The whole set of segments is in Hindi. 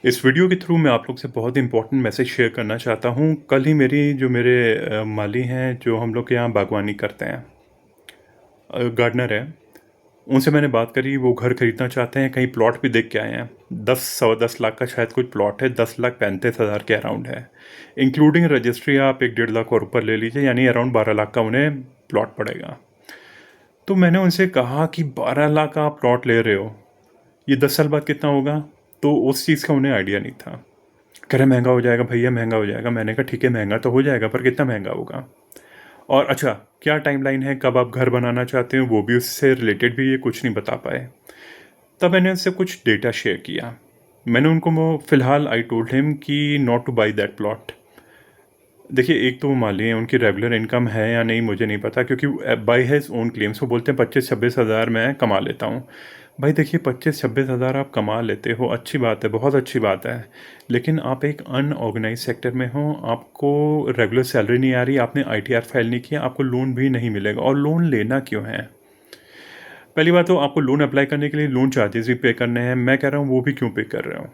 इस वीडियो के थ्रू मैं आप लोग से बहुत इंपॉर्टेंट मैसेज शेयर करना चाहता हूँ। कल ही मेरे माली हैं जो हम लोग के यहाँ बागवानी करते हैं, गार्डनर है, उनसे मैंने बात करी। वो घर खरीदना चाहते हैं, कहीं प्लॉट भी देख के आए हैं। 10 सवा 10 लाख का शायद कुछ प्लॉट है, 10,35,000 के अराउंड है। इंक्लूडिंग रजिस्ट्री आप 1-1.5 लाख और ऊपर ले लीजिए, यानी अराउंड 12 लाख का उन्हें प्लॉट पड़ेगा। तो मैंने उनसे कहा कि 12 लाख का आप प्लॉट ले रहे हो, ये 10 साल बाद कितना होगा? तो उस चीज़ का उन्हें आइडिया नहीं था। कह रहे महंगा हो जाएगा भैया, महंगा हो जाएगा। मैंने कहा ठीक है, महंगा तो हो जाएगा, पर कितना महंगा होगा? और अच्छा, क्या टाइमलाइन है, कब आप घर बनाना चाहते हो, वो भी उससे रिलेटेड भी ये कुछ नहीं बता पाए। तब मैंने उनसे कुछ डेटा शेयर किया। मैंने उनको वो फ़िलहाल आई टोल्ड हिम कि not two by that plot. देखिए, एक तो वो माली हैं, उनकी रेगुलर इनकम है या नहीं मुझे नहीं पता, क्योंकि बाई हिज ओन क्लेम्स वो बोलते हैं 25-26 हज़ार मैं कमा लेता हूँ। भाई देखिए, 25-26 हज़ार आप कमा लेते हो, अच्छी बात है, बहुत अच्छी बात है। लेकिन आप एक अनऑर्गेनाइज सेक्टर में हो, आपको रेगुलर सैलरी नहीं आ रही, आपने आईटीआर फाइल नहीं किया, आपको लोन भी नहीं मिलेगा। और लोन लेना क्यों है? पहली बात तो आपको लोन अप्लाई करने के लिए लोन चार्जेस भी पे करने हैं। मैं कह रहा हूँ वो भी क्यों पे कर रहे हो?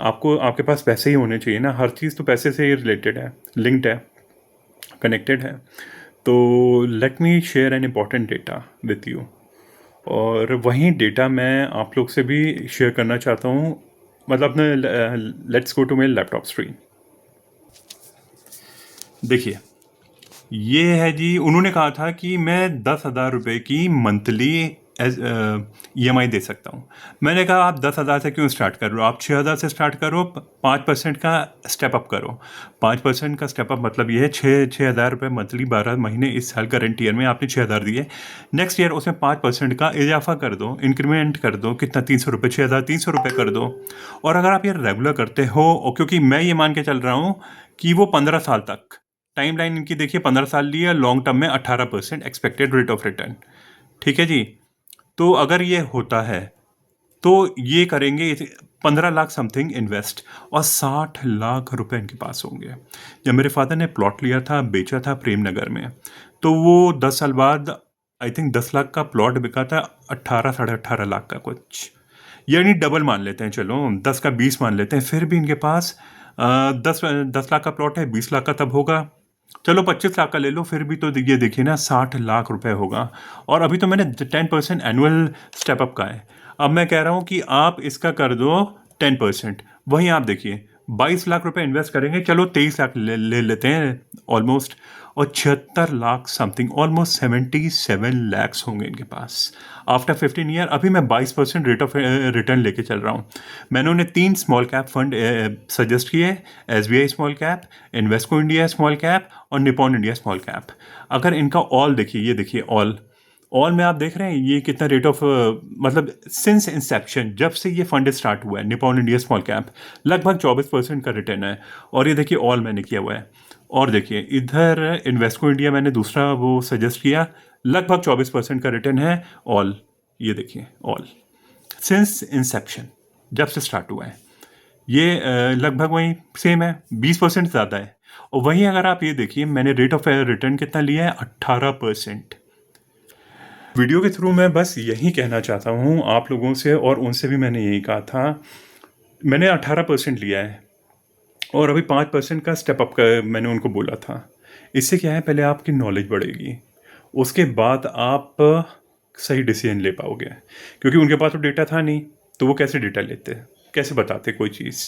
आपको आपके पास पैसे ही होने चाहिए ना। हर चीज़ तो पैसे से ही रिलेटेड है, लिंक्ड है, कनेक्टेड है। तो let me share an important data with you. और वहीं डेटा मैं आप लोग से भी शेयर करना चाहता हूँ। मतलब अपने let's go to my laptop screen. देखिए, ये है जी, उन्होंने कहा था कि मैं 10,000 रुपये की मंथली एज EMI दे सकता हूँ। मैंने कहा आप 10,000 से क्यों स्टार्ट कर रहे हो? आप 6,000 से स्टार्ट करो, 5% का स्टेप अप करो। 5% का स्टेप अप मतलब ये है 6,000 रुपये मंथली, 12 महीने। इस साल करंट ईयर में आपने 6,000 दिए, नेक्स्ट ईयर उसमें 5% का इजाफा कर दो, इंक्रीमेंट कर दो। कितना? 300 रुपये, 6,300 रुपये कर दो। और अगर आप ये रेगुलर करते हो, और क्योंकि मैं ये मान के चल रहा हूँ कि वो 15 साल तक टाइम लाइन इनकी देखिए, 15 साल ली है, लॉन्ग टर्म में 18% एक्सपेक्टेड रेट ऑफ रिटर्न। ठीक है जी। तो अगर ये होता है तो ये करेंगे 15 लाख समथिंग इन्वेस्ट, और 60 लाख रुपए इनके पास होंगे। जब मेरे फादर ने प्लॉट लिया था, बेचा था प्रेम नगर में, तो वो 10 साल बाद आई थिंक 10 लाख का प्लॉट बिका था 18-18.5 लाख का कुछ। यानी डबल मान लेते हैं, चलो 10 का 20 मान लेते हैं, फिर भी इनके पास 10 लाख का प्लॉट है, 20 लाख का तब होगा। चलो 25 लाख का ले लो, फिर भी तो ये देखिए ना, 60 लाख रुपए होगा। और अभी तो मैंने 10% एनुअल स्टेपअप का है। अब मैं कह रहा हूँ कि आप इसका कर दो 10%। वहीं आप देखिए, 22 लाख रुपए इन्वेस्ट करेंगे, चलो 23 लाख ले लेते हैं ऑलमोस्ट, और 76 लाख समथिंग, ऑलमोस्ट 77 लैक्स होंगे इनके पास आफ्टर 15 ईयर। अभी मैं 22% रेट ऑफ रिटर्न लेके चल रहा हूँ। मैंने उन्हें 3 स्मॉल कैप फंड सजेस्ट किए, SBI small cap, Invesco India small cap, और निपॉन इंडिया स्मॉल कैप। अगर इनका ऑल देखिए, ये देखिए ऑल, ऑल में आप देख रहे हैं ये कितना रेट ऑफ, मतलब सिंस इंसेप्शन, जब से ये फंड स्टार्ट हुआ है, निपॉन इंडिया स्मॉल कैप, लगभग 24% का रिटर्न है। और ये देखिए ऑल मैंने किया हुआ है। और देखिए इधर इन्वेस्को इंडिया मैंने दूसरा वो सजेस्ट किया, लगभग 24% का रिटर्न है। ऑल, ये देखिए ऑल सिंस इंसेप्शन, जब से स्टार्ट हुआ है, ये लगभग वही सेम है, 20% ज़्यादा है। और वहीं अगर आप ये देखिए, मैंने रेट ऑफ रिटर्न कितना लिया है? 18%। वीडियो के थ्रू मैं बस यही कहना चाहता हूँ आप लोगों से, और उनसे भी मैंने यही कहा था। मैंने 18% लिया है, और अभी 5% का स्टेप अप का मैंने उनको बोला था। इससे क्या है, पहले आपकी नॉलेज बढ़ेगी, उसके बाद आप सही डिसीजन ले पाओगे। क्योंकि उनके पास तो डेटा था नहीं, तो वो कैसे डेटा लेते, कैसे बताते कोई चीज़?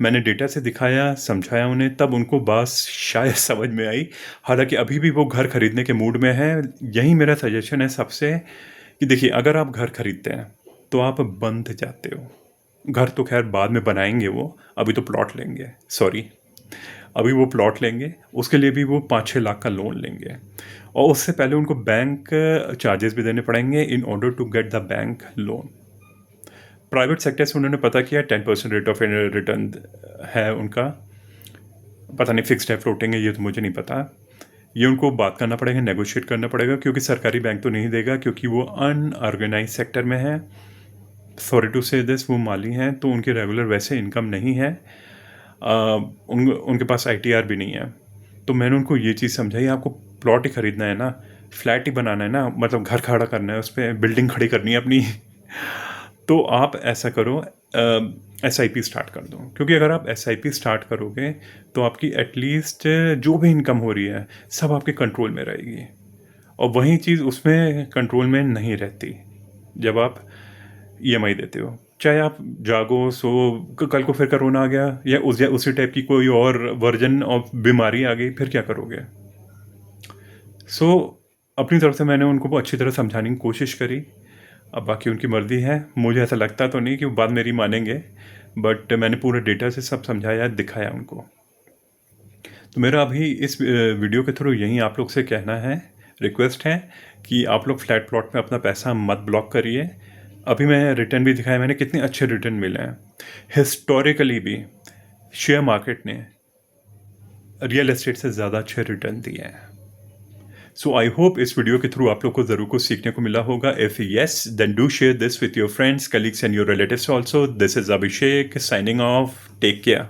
मैंने डेटा से दिखाया, समझाया उन्हें, तब उनको बात शायद समझ में आई। हालांकि अभी भी वो घर खरीदने के मूड में है। यही मेरा सजेशन है सबसे, कि देखिए, अगर आप घर खरीदते हैं तो आप बंध जाते हो। घर तो खैर बाद में बनाएंगे वो, अभी तो प्लॉट लेंगे, सॉरी, अभी वो प्लॉट लेंगे, उसके लिए भी वो 5-6 लाख का लोन लेंगे। और उससे पहले उनको बैंक चार्जेस भी देने पड़ेंगे in order to get the bank loan. Private sector से उन्होंने पता किया, 10% रेट ऑफ रिटर्न है उनका। पता नहीं फिक्स्ड है, फ्लोटिंग है, ये तो मुझे नहीं पता। ये उनको बात करना पड़ेगा, नेगोशिएट करना पड़ेगा, क्योंकि सरकारी बैंक तो नहीं देगा, क्योंकि वो अनऑर्गेनाइज सेक्टर में है। सॉरी टू से दिस, वो माली हैं, तो उनकी रेगुलर वैसे इनकम नहीं है। उनके पास ITR भी नहीं है। तो मैंने उनको ये चीज़ समझाई, आपको प्लॉट ही खरीदना है ना, फ्लैट ही बनाना है ना, मतलब घर खड़ा करना है, उस पर बिल्डिंग खड़ी करनी है अपनी। तो आप ऐसा करो, SIP स्टार्ट कर दो, क्योंकि अगर आप SIP स्टार्ट करोगे तो आपकी एटलीस्ट जो भी इनकम हो रही है सब आपके कंट्रोल में रहेगी, और वही चीज़ उसमें कंट्रोल में नहीं रहती जब आप EMI देते हो। चाहे आप जागो सो कल को फिर कोरोना आ गया या उसी टाइप की कोई और वर्जन ऑफ बीमारी आ गई, फिर क्या करोगे? सो अपनी तरफ से मैंने उनको अच्छी तरह समझाने की कोशिश करी। अब बाकी उनकी मर्ज़ी है, मुझे ऐसा लगता तो नहीं कि वो बात मेरी मानेंगे, बट मैंने पूरे डेटा से सब समझाया, दिखाया उनको। तो मेरा अभी इस वीडियो के थ्रू यही आप लोग से कहना है, रिक्वेस्ट है कि आप लोग फ्लैट प्लॉट में अपना पैसा मत ब्लॉक करिए। अभी मैं रिटर्न भी दिखाया मैंने, कितने अच्छे रिटर्न मिले हैं। हिस्टोरिकली भी शेयर मार्केट ने रियल एस्टेट से ज़्यादा अच्छे रिटर्न दिए हैं। सो आई होप इस वीडियो के थ्रू आप लोग को ज़रूर कुछ सीखने को मिला होगा। If yes, then do share this with your friends, colleagues and your relatives also. This is Abhishek signing off. Take care.